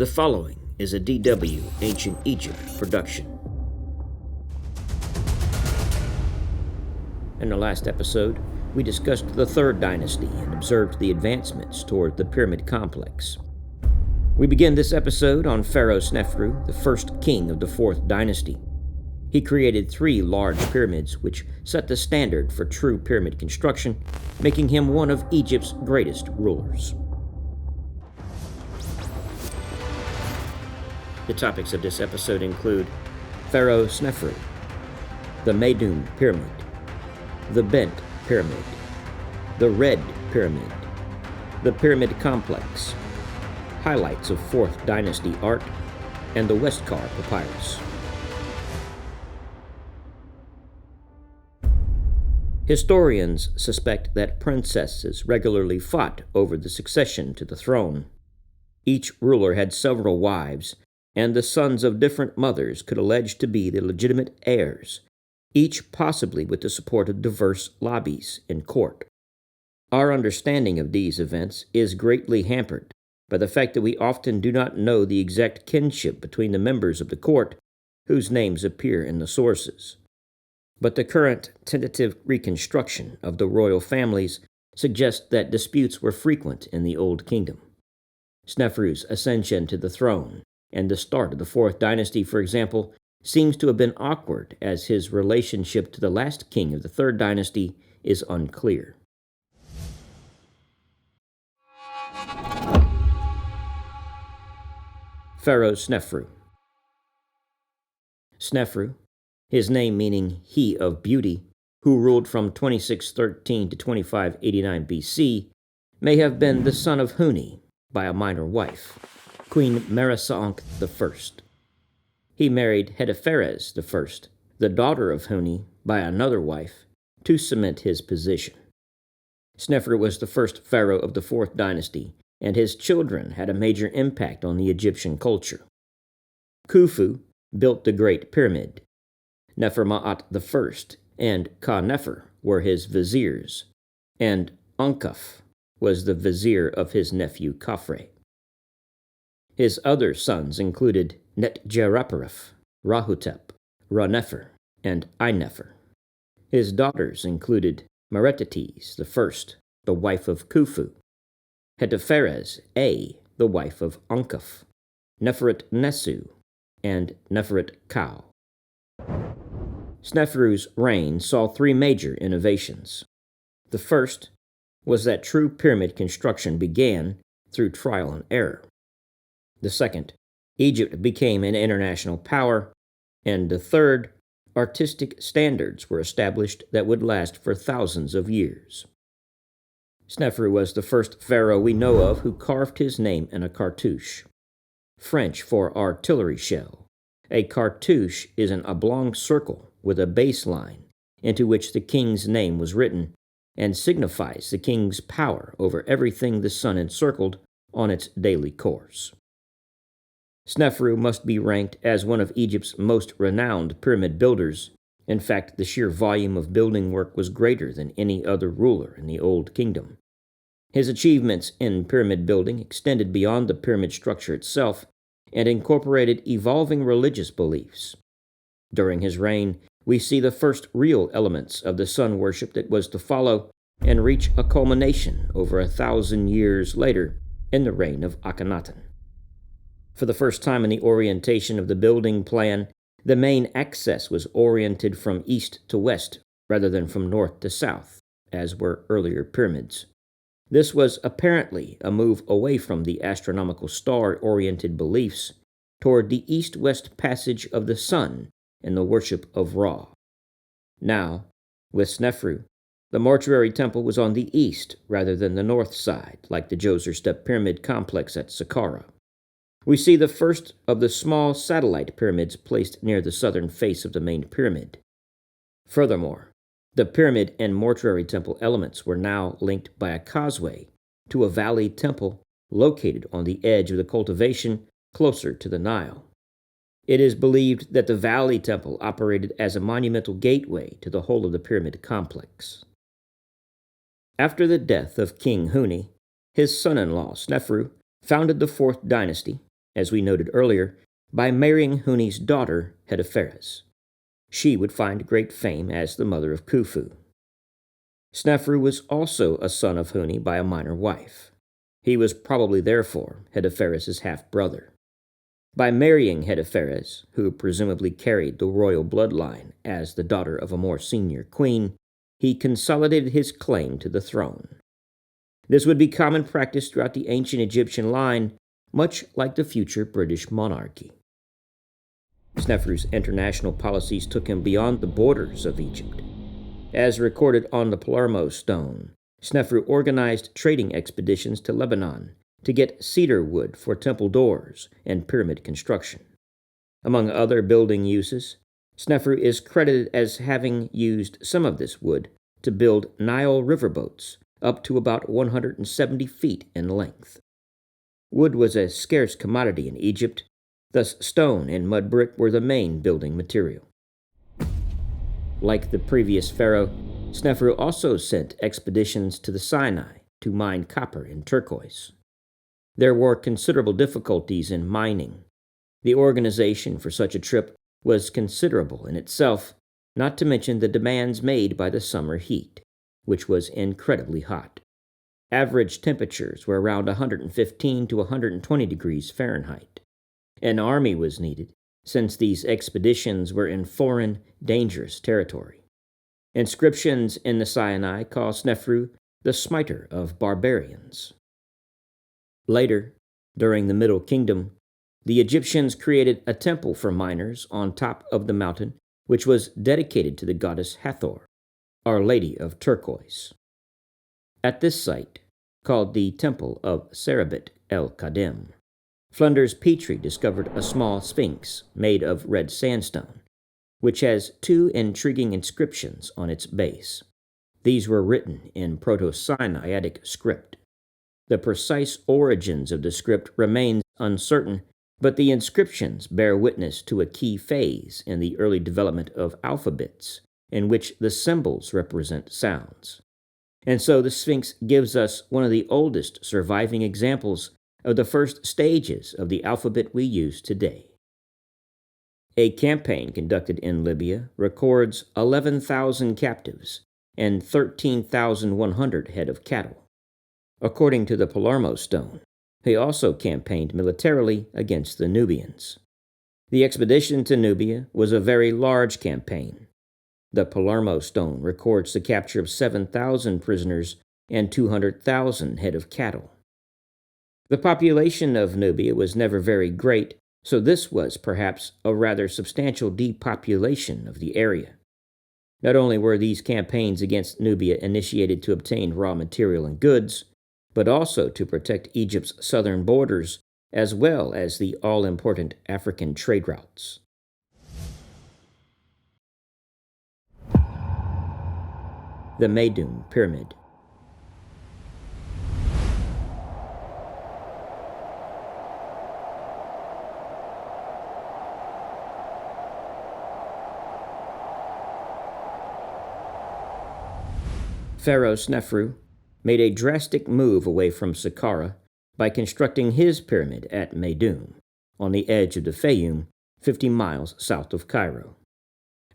The following is a DW Ancient Egypt production. In the last episode, we discussed the Third Dynasty and observed the advancements toward the pyramid complex. We begin this episode on Pharaoh Sneferu, the first king of the Fourth Dynasty. He created 3 large pyramids which set the standard for true pyramid construction, making him one of Egypt's greatest rulers. The topics of this episode include Pharaoh Sneferu, the Meidum Pyramid, the Bent Pyramid, the Red Pyramid, the Pyramid Complex, highlights of Fourth Dynasty art, and the Westcar Papyrus. Historians suspect that princesses regularly fought over the succession to the throne. Each ruler had several wives, and the sons of different mothers could allege to be the legitimate heirs, each possibly with the support of diverse lobbies in court. Our understanding of these events is greatly hampered by the fact that we often do not know the exact kinship between the members of the court whose names appear in the sources. But the current tentative reconstruction of the royal families suggests that disputes were frequent in the Old Kingdom. Sneferu's ascension to the throne and the start of the Fourth Dynasty, for example, seems to have been awkward, as his relationship to the last king of the Third Dynasty is unclear. Pharaoh Sneferu. Sneferu, his name meaning he of beauty, who ruled from 2613 to 2589 BC, may have been the son of Huni by a minor wife, Queen Meresaonk I. He married Hetepheres I, the daughter of Huni, by another wife, to cement his position. Sneferu was the first pharaoh of the Fourth Dynasty, and his children had a major impact on the Egyptian culture. Khufu built the Great Pyramid. Neferma'at I and Ka-Nefer were his viziers, and Ankuf was the vizier of his nephew Khafre. His other sons included Netjereperef, Rahotep, Ra-Nefer, and Ai-Nefer. His daughters included Meretetes I, the wife of Khufu, Hetepheres A, the wife of Ankuf, Neferet-Nesu, and Neferet-Kau. Sneferu's reign saw 3 major innovations. The first was that true pyramid construction began through trial and error. The second, Egypt became an international power. And the third, artistic standards were established that would last for thousands of years. Sneferu was the first pharaoh we know of who carved his name in a cartouche, French for artillery shell. A cartouche is an oblong circle with a baseline into which the king's name was written and signifies the king's power over everything the sun encircled on its daily course. Sneferu must be ranked as one of Egypt's most renowned pyramid builders. In fact, the sheer volume of building work was greater than any other ruler in the Old Kingdom. His achievements in pyramid building extended beyond the pyramid structure itself and incorporated evolving religious beliefs. During his reign, we see the first real elements of the sun worship that was to follow and reach a culmination over 1,000 years later in the reign of Akhenaten. For the first time in the orientation of the building plan, the main axis was oriented from east to west rather than from north to south, as were earlier pyramids. This was apparently a move away from the astronomical star-oriented beliefs toward the east-west passage of the sun and the worship of Ra. Now, with Sneferu, the mortuary temple was on the east rather than the north side, like the Djoser Step Pyramid complex at Saqqara. We see the first of the small satellite pyramids placed near the southern face of the main pyramid. Furthermore, the pyramid and mortuary temple elements were now linked by a causeway to a valley temple located on the edge of the cultivation closer to the Nile. It is believed that the valley temple operated as a monumental gateway to the whole of the pyramid complex. After the death of King Huni, his son-in-law Sneferu founded the Fourth Dynasty as we noted earlier, by marrying Huni's daughter, Hetepheres. She would find great fame as the mother of Khufu. Sneferu was also a son of Huni by a minor wife. He was probably therefore Hetepheres' half-brother. By marrying Hetepheres, who presumably carried the royal bloodline as the daughter of a more senior queen, he consolidated his claim to the throne. This would be common practice throughout the ancient Egyptian line, much like the future British monarchy. Sneferu's international policies took him beyond the borders of Egypt. As recorded on the Palermo stone, Sneferu organized trading expeditions to Lebanon to get cedar wood for temple doors and pyramid construction. Among other building uses, Sneferu is credited as having used some of this wood to build Nile riverboats up to about 170 feet in length. Wood was a scarce commodity in Egypt, thus stone and mud brick were the main building material. Like the previous pharaoh, Sneferu also sent expeditions to the Sinai to mine copper and turquoise. There were considerable difficulties in mining. The organization for such a trip was considerable in itself, not to mention the demands made by the summer heat, which was incredibly hot. Average temperatures were around 115 to 120 degrees Fahrenheit. An army was needed, since these expeditions were in foreign, dangerous territory. Inscriptions in the Sinai call Sneferu the smiter of barbarians. Later, during the Middle Kingdom, the Egyptians created a temple for miners on top of the mountain, which was dedicated to the goddess Hathor, Our Lady of Turquoise. At this site, called the Temple of Serabit el-Kadem, Flinders Petrie discovered a small sphinx made of red sandstone, which has two intriguing inscriptions on its base. These were written in Proto-Sinaitic script. The precise origins of the script remain uncertain, but the inscriptions bear witness to a key phase in the early development of alphabets, in which the symbols represent sounds. And so the Sphinx gives us one of the oldest surviving examples of the first stages of the alphabet we use today. A campaign conducted in Libya records 11,000 captives and 13,100 head of cattle. According to the Palermo stone, he also campaigned militarily against the Nubians. The expedition to Nubia was a very large campaign. The Palermo stone records the capture of 7,000 prisoners and 200,000 head of cattle. The population of Nubia was never very great, so this was perhaps a rather substantial depopulation of the area. Not only were these campaigns against Nubia initiated to obtain raw material and goods, but also to protect Egypt's southern borders, as well as the all-important African trade routes. The Meidum Pyramid. Pharaoh Sneferu made a drastic move away from Saqqara by constructing his pyramid at Meydum, on the edge of the Fayum, 50 miles south of Cairo.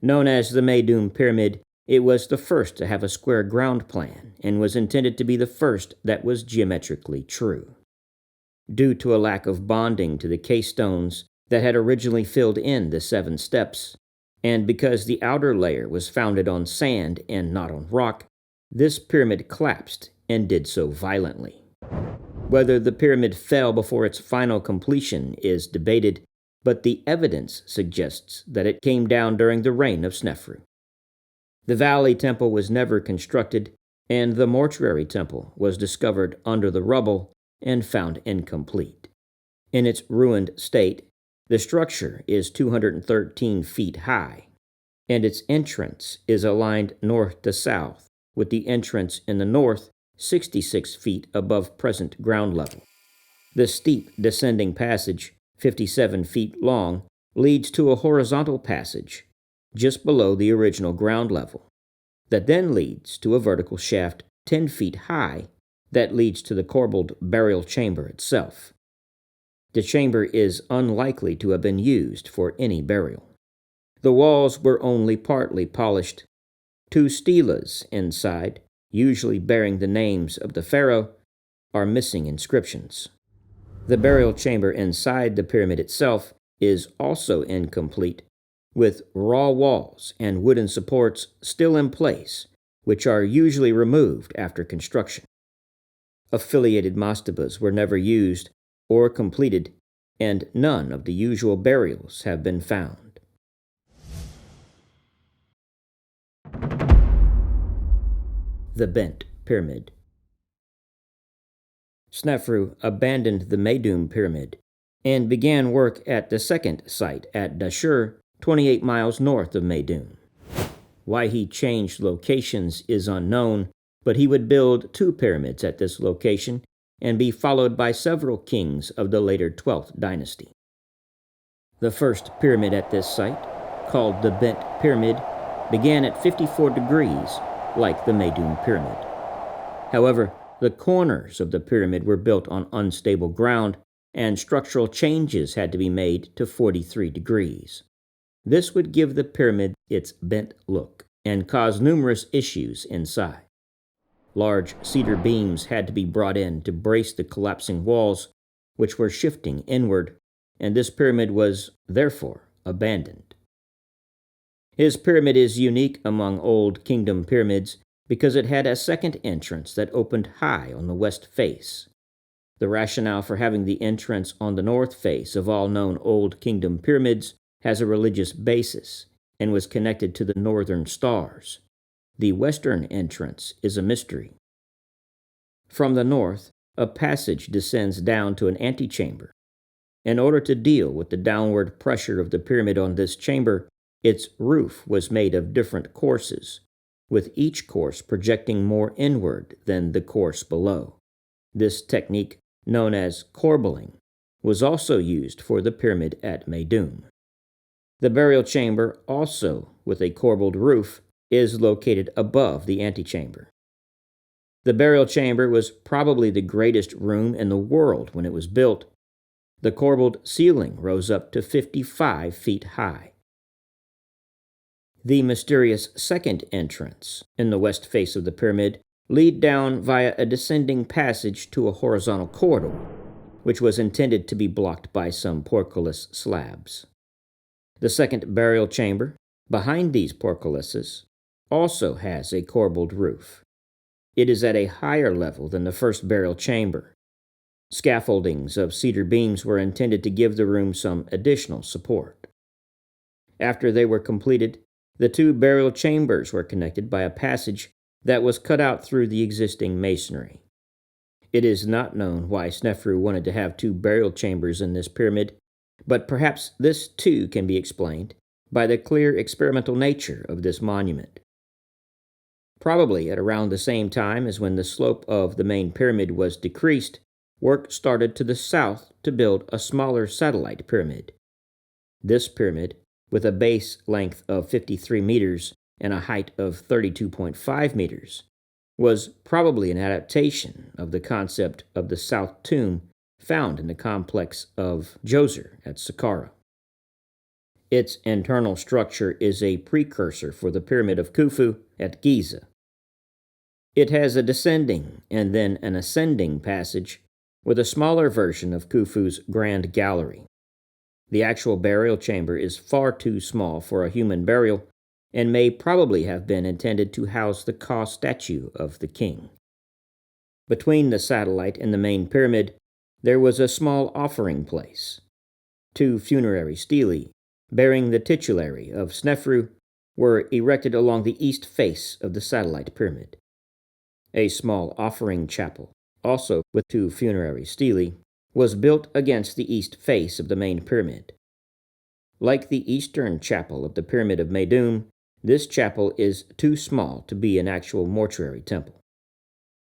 Known as the Meidum Pyramid, it was the first to have a square ground plan and was intended to be the first that was geometrically true. Due to a lack of bonding to the keystones that had originally filled in the 7 steps, and because the outer layer was founded on sand and not on rock, this pyramid collapsed and did so violently. Whether the pyramid fell before its final completion is debated, but the evidence suggests that it came down during the reign of Sneferu. The Valley Temple was never constructed, and the Mortuary Temple was discovered under the rubble and found incomplete. In its ruined state, the structure is 213 feet high, and its entrance is aligned north to south, with the entrance in the north 66 feet above present ground level. The steep descending passage, 57 feet long, leads to a horizontal passage just below the original ground level, that then leads to a vertical shaft 10 feet high that leads to the corbelled burial chamber itself. The chamber is unlikely to have been used for any burial. The walls were only partly polished. 2 stelas inside, usually bearing the names of the pharaoh, are missing inscriptions. The burial chamber inside the pyramid itself is also incomplete, with raw walls and wooden supports still in place, which are usually removed after construction. Affiliated mastabas were never used or completed, and none of the usual burials have been found. The Bent Pyramid. Sneferu abandoned the Meydum pyramid and began work at the second site at Dashur, 28 miles north of Meydum. Why he changed locations is unknown, but he would build 2 pyramids at this location and be followed by several kings of the later 12th dynasty. The first pyramid at this site, called the Bent Pyramid, began at 54 degrees, like the Meydum pyramid. However, the corners of the pyramid were built on unstable ground, and structural changes had to be made to 43 degrees. This would give the pyramid its bent look and cause numerous issues inside. Large cedar beams had to be brought in to brace the collapsing walls, which were shifting inward, and this pyramid was, therefore, abandoned. His pyramid is unique among Old Kingdom pyramids because it had a second entrance that opened high on the west face. The rationale for having the entrance on the north face of all known Old Kingdom pyramids has a religious basis and was connected to the northern stars. The western entrance is a mystery. From the north, a passage descends down to an antechamber. In order to deal with the downward pressure of the pyramid on this chamber, its roof was made of different courses, with each course projecting more inward than the course below. This technique, known as corbelling, was also used for the pyramid at Meydum. The burial chamber, also with a corbelled roof, is located above the antechamber. The burial chamber was probably the greatest room in the world when it was built. The corbelled ceiling rose up to 55 feet high. The mysterious second entrance in the west face of the pyramid lead down via a descending passage to a horizontal corridor, which was intended to be blocked by some portcullis slabs. The second burial chamber, behind these portcullises, also has a corbelled roof. It is at a higher level than the first burial chamber. Scaffoldings of cedar beams were intended to give the room some additional support. After they were completed, the 2 burial chambers were connected by a passage that was cut out through the existing masonry. It is not known why Sneferu wanted to have 2 burial chambers in this pyramid, but perhaps this too can be explained by the clear experimental nature of this monument. Probably at around the same time as when the slope of the main pyramid was decreased, work started to the south to build a smaller satellite pyramid. This pyramid, with a base length of 53 meters and a height of 32.5 meters, was probably an adaptation of the concept of the South Tomb found in the complex of Djoser at Saqqara. Its internal structure is a precursor for the Pyramid of Khufu at Giza. It has a descending and then an ascending passage with a smaller version of Khufu's Grand Gallery. The actual burial chamber is far too small for a human burial and may probably have been intended to house the Ka statue of the king. Between the satellite and the main pyramid, there was a small offering place. 2 funerary stelae, bearing the titulary of Sneferu, were erected along the east face of the satellite pyramid. A small offering chapel, also with 2 funerary stelae, was built against the east face of the main pyramid. Like the eastern chapel of the Pyramid of Meydum, this chapel is too small to be an actual mortuary temple.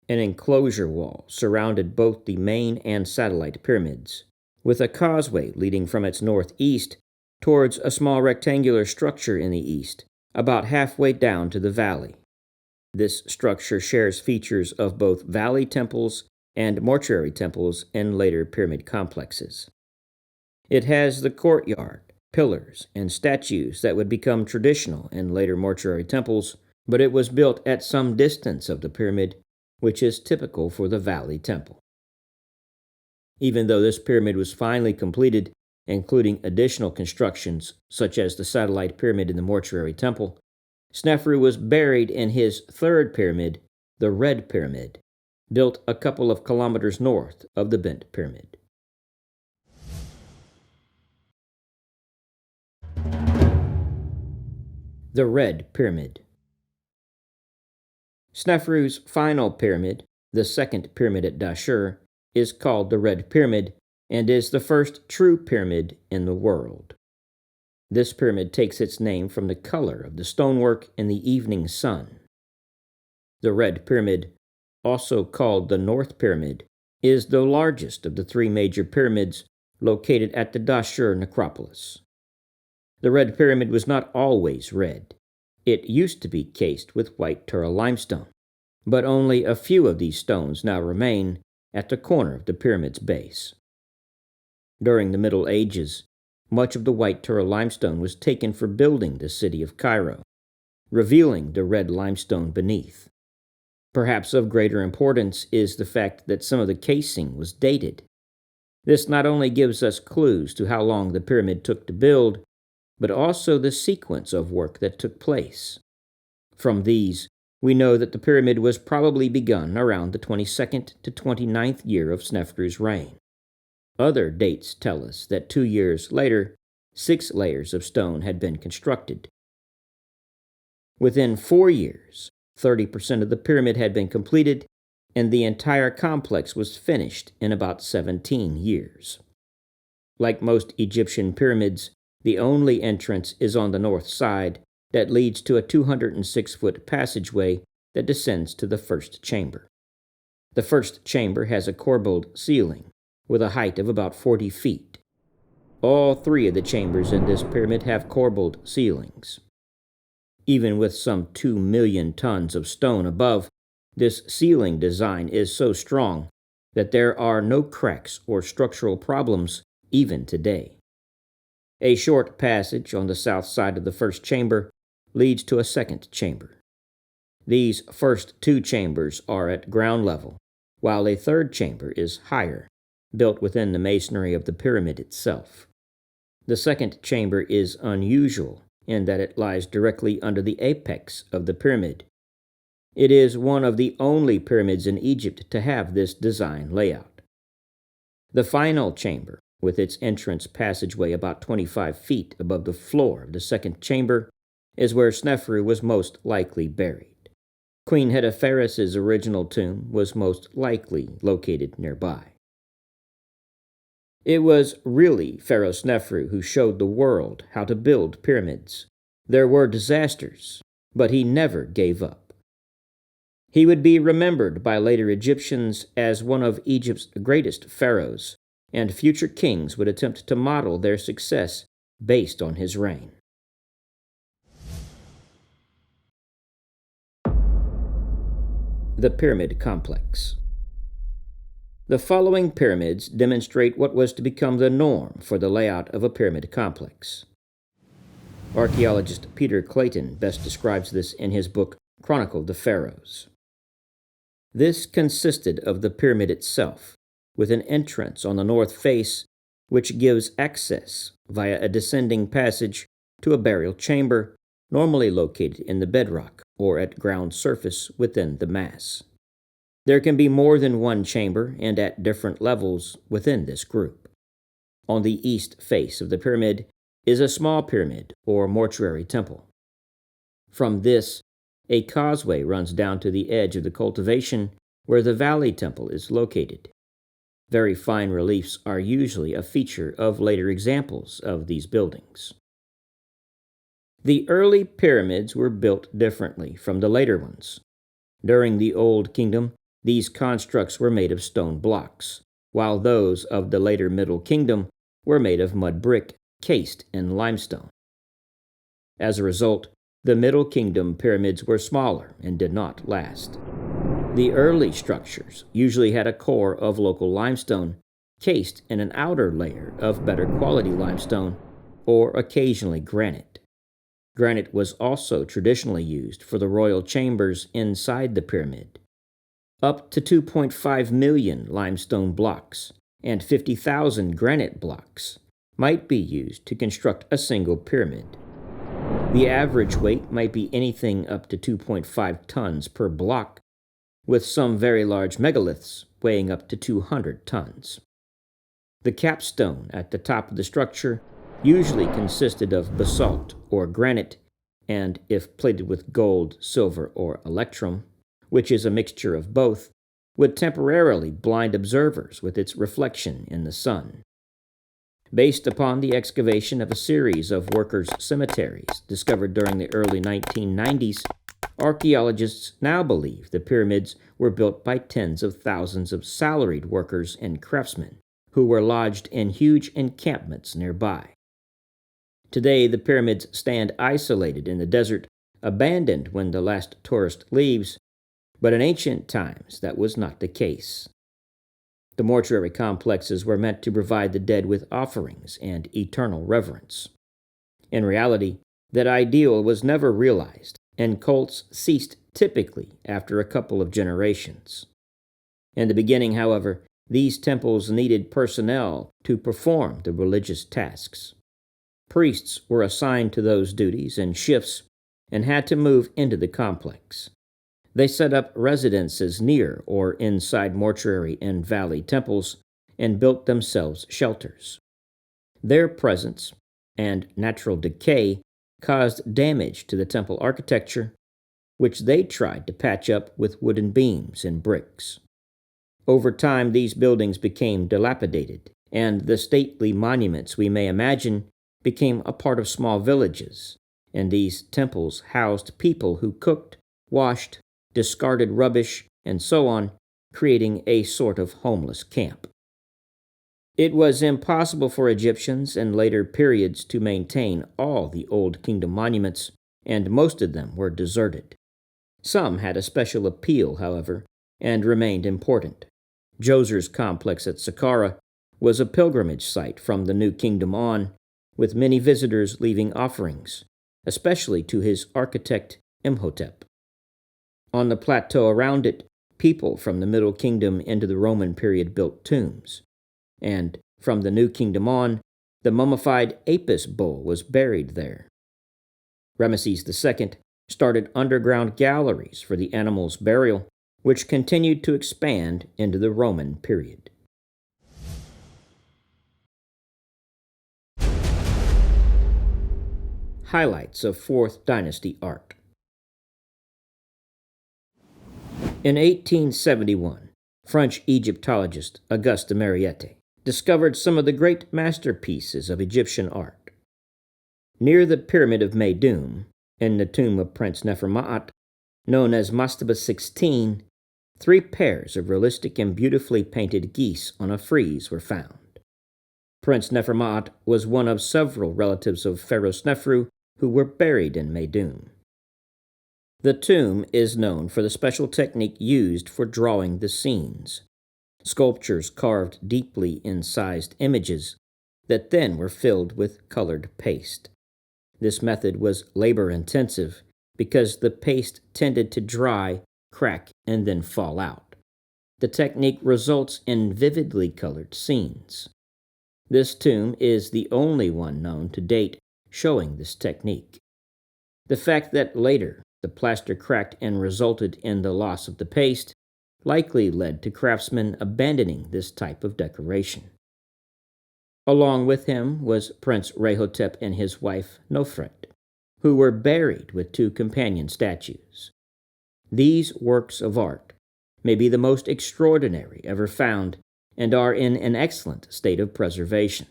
An enclosure wall surrounded both the main and satellite pyramids, with a causeway leading from its northeast towards a small rectangular structure in the east, about halfway down to the valley. This structure shares features of both valley temples and mortuary temples in later pyramid complexes. It has the courtyard, pillars, and statues that would become traditional in later mortuary temples, but it was built at some distance of the pyramid, which is typical for the Valley Temple. Even though this pyramid was finally completed, including additional constructions such as the satellite pyramid in the mortuary temple, Sneferu was buried in his third pyramid, the Red Pyramid, built a couple of kilometers north of the Bent Pyramid. The Red Pyramid. Sneferu's final pyramid, the second pyramid at Dashur, is called the Red Pyramid and is the first true pyramid in the world. This pyramid takes its name from the color of the stonework in the evening sun. The Red Pyramid, also called the North Pyramid, is the largest of the three major pyramids located at the Dashur necropolis. The Red Pyramid was not always red. It used to be cased with white Tura limestone, but only a few of these stones now remain at the corner of the pyramid's base. During the Middle Ages, much of the white Tura limestone was taken for building the city of Cairo, revealing the red limestone beneath. Perhaps of greater importance is the fact that some of the casing was dated. This not only gives us clues to how long the pyramid took to build, but also the sequence of work that took place. From these, we know that the pyramid was probably begun around the 22nd to 29th year of Sneferu's reign. Other dates tell us that 2 years later, 6 layers of stone had been constructed. Within 4 years, 30% of the pyramid had been completed, and the entire complex was finished in about 17 years. Like most Egyptian pyramids, the only entrance is on the north side that leads to a 206-foot passageway that descends to the first chamber. The first chamber has a corbelled ceiling with a height of about 40 feet. All 3 of the chambers in this pyramid have corbelled ceilings. Even with some 2 million tons of stone above, this ceiling design is so strong that there are no cracks or structural problems even today. A short passage on the south side of the first chamber leads to a second chamber. These first 2 chambers are at ground level, while a third chamber is higher, built within the masonry of the pyramid itself. The second chamber is unusual in that it lies directly under the apex of the pyramid. It is one of the only pyramids in Egypt to have this design layout. The final chamber, with its entrance passageway about 25 feet above the floor of the second chamber, is where Sneferu was most likely buried. Queen Hetepheres' original tomb was most likely located nearby. It was really Pharaoh Sneferu who showed the world how to build pyramids. There were disasters, but he never gave up. He would be remembered by later Egyptians as one of Egypt's greatest pharaohs, and future kings would attempt to model their success based on his reign. The Pyramid Complex. The following pyramids demonstrate what was to become the norm for the layout of a pyramid complex. Archaeologist Peter Clayton best describes this in his book Chronicle of the Pharaohs. This consisted of the pyramid itself, with an entrance on the north face, which gives access via a descending passage to a burial chamber, normally located in the bedrock or at ground surface within the mass. There can be more than one chamber and at different levels within this group. On the east face of the pyramid is a small pyramid or mortuary temple. From this, a causeway runs down to the edge of the cultivation where the Valley Temple is located. Very fine reliefs are usually a feature of later examples of these buildings. The early pyramids were built differently from the later ones. During the Old Kingdom, these constructs were made of stone blocks, while those of the later Middle Kingdom were made of mud brick cased in limestone. As a result, the Middle Kingdom pyramids were smaller and did not last. The early structures usually had a core of local limestone, cased in an outer layer of better quality limestone or occasionally granite. Granite was also traditionally used for the royal chambers inside the pyramid. Up to 2.5 million limestone blocks and 50,000 granite blocks might be used to construct a single pyramid. The average weight might be anything up to 2.5 tons per block, with some very large megaliths weighing up to 200 tons. The capstone at the top of the structure usually consisted of basalt or granite, and if plated with gold, silver, or electrum, which is a mixture of both, would temporarily blind observers with its reflection in the sun. Based upon the excavation of a series of workers' cemeteries discovered during the early 1990s, archaeologists now believe the pyramids were built by tens of thousands of salaried workers and craftsmen who were lodged in huge encampments nearby. Today, the pyramids stand isolated in the desert, abandoned when the last tourist leaves, but in ancient times that was not the case. The mortuary complexes were meant to provide the dead with offerings and eternal reverence. In reality, that ideal was never realized, and cults ceased typically after a couple of generations. In the beginning, however, these temples needed personnel to perform the religious tasks. Priests were assigned to those duties and shifts and had to move into the complex. They set up residences near or inside mortuary and valley temples and built themselves shelters. Their presence and natural decay caused damage to the temple architecture, which they tried to patch up with wooden beams and bricks. Over time, these buildings became dilapidated, and the stately monuments we may imagine became a part of small villages, and these temples housed people who cooked, washed, discarded rubbish, and so on, creating a sort of homeless camp. It was impossible for Egyptians in later periods to maintain all the Old Kingdom monuments, and most of them were deserted. Some had a special appeal, however, and remained important. Djoser's complex at Saqqara was a pilgrimage site from the New Kingdom on, with many visitors leaving offerings, especially to his architect Imhotep. On the plateau around it, people from the Middle Kingdom into the Roman period built tombs, and from the New Kingdom on, the mummified Apis bull was buried there. Ramesses II started underground galleries for the animal's burial, which continued to expand into the Roman period. Highlights of Fourth Dynasty art. In 1871, French Egyptologist Auguste Mariette discovered some of the great masterpieces of Egyptian art. Near the pyramid of Meydum, in the tomb of Prince Neferma'at, known as Mastaba 16, 3 pairs of realistic and beautifully painted geese on a frieze were found. Prince Neferma'at was one of several relatives of Pharaoh Sneferu who were buried in Meydum. The tomb is known for the special technique used for drawing the scenes. Sculptures carved deeply incised images that then were filled with colored paste. This method was labor-intensive because the paste tended to dry, crack, and then fall out. The technique results in vividly colored scenes. This tomb is the only one known to date showing this technique. The fact that later the plaster cracked and resulted in the loss of the paste likely led to craftsmen abandoning this type of decoration. Along with him was Prince Rahotep and his wife Nofret, who were buried with 2 companion statues. These works of art may be the most extraordinary ever found and are in an excellent state of preservation.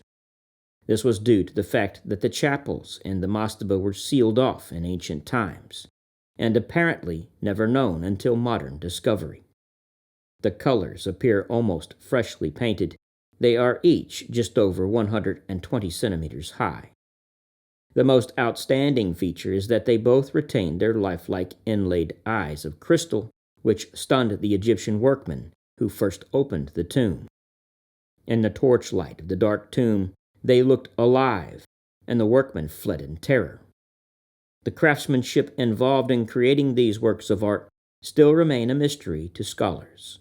This was due to the fact that the chapels in the mastaba were sealed off in ancient times, and apparently never known until modern discovery. The colors appear almost freshly painted. They are each just over 120 centimeters high. The most outstanding feature is that they both retain their lifelike inlaid eyes of crystal, which stunned the Egyptian workmen who first opened the tomb. In the torchlight of the dark tomb, they looked alive, and the workmen fled in terror. The craftsmanship involved in creating these works of art still remain a mystery to scholars.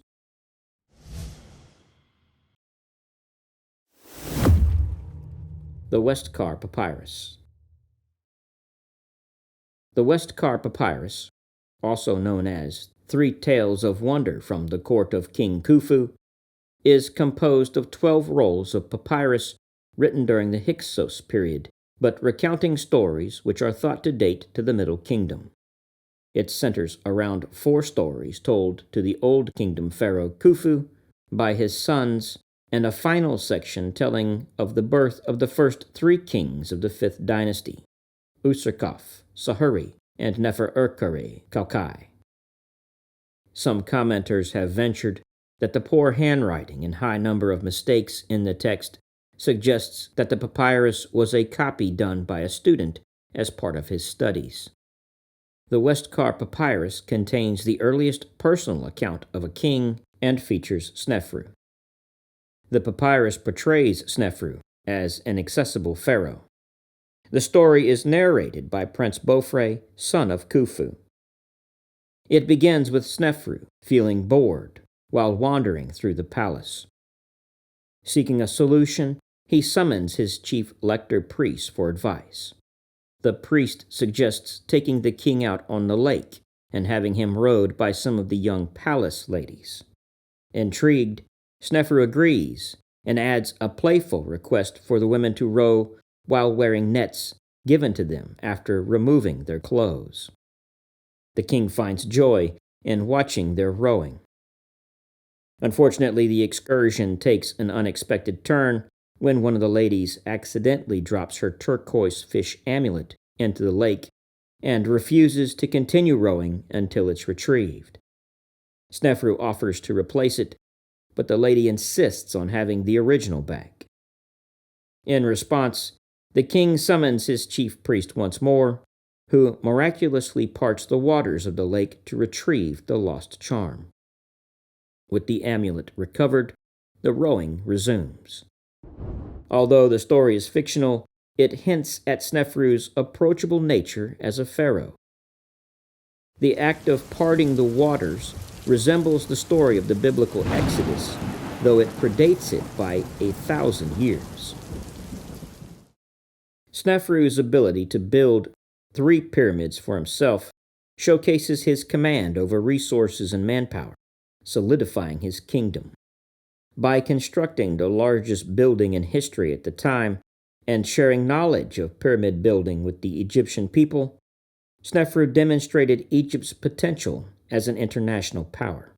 The Westcar Papyrus. The Westcar Papyrus, also known as Three Tales of Wonder from the Court of King Khufu, is composed of 12 rolls of papyrus written during the Hyksos period, but recounting stories which are thought to date to the Middle Kingdom. It centers around 4 stories told to the Old Kingdom Pharaoh Khufu by his sons, and a final section telling of the birth of the first 3 kings of the 5th Dynasty, Userkaf, Sahuri, and Nefer-Urkare-Kaukai. Some commenters have ventured that the poor handwriting and high number of mistakes in the text suggests that the papyrus was a copy done by a student as part of his studies. The Westcar Papyrus contains the earliest personal account of a king and features Sneferu. The papyrus portrays Sneferu as an accessible pharaoh. The story is narrated by Prince Bofre, son of Khufu. It begins with Sneferu feeling bored while wandering through the palace. Seeking a solution, he summons his chief lector priest for advice. The priest suggests taking the king out on the lake and having him rowed by some of the young palace ladies. Intrigued, Sneferu agrees and adds a playful request for the women to row while wearing nets given to them after removing their clothes. The king finds joy in watching their rowing. Unfortunately, the excursion takes an unexpected turn when one of the ladies accidentally drops her turquoise fish amulet into the lake and refuses to continue rowing until it's retrieved. Sneferu offers to replace it, but the lady insists on having the original back. In response, the king summons his chief priest once more, who miraculously parts the waters of the lake to retrieve the lost charm. With the amulet recovered, the rowing resumes. Although the story is fictional, it hints at Sneferu's approachable nature as a pharaoh. The act of parting the waters resembles the story of the biblical Exodus, though it predates it by 1,000 years. Sneferu's ability to build 3 pyramids for himself showcases his command over resources and manpower, solidifying his kingdom. By constructing the largest building in history at the time and sharing knowledge of pyramid building with the Egyptian people, Sneferu demonstrated Egypt's potential as an international power.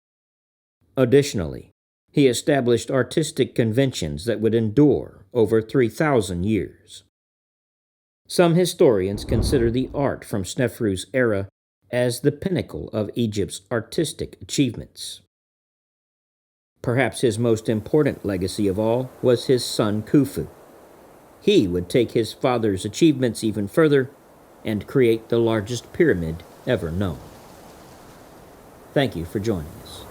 Additionally, he established artistic conventions that would endure over 3,000 years. Some historians consider the art from Sneferu's era as the pinnacle of Egypt's artistic achievements. Perhaps his most important legacy of all was his son Khufu. He would take his father's achievements even further and create the largest pyramid ever known. Thank you for joining us.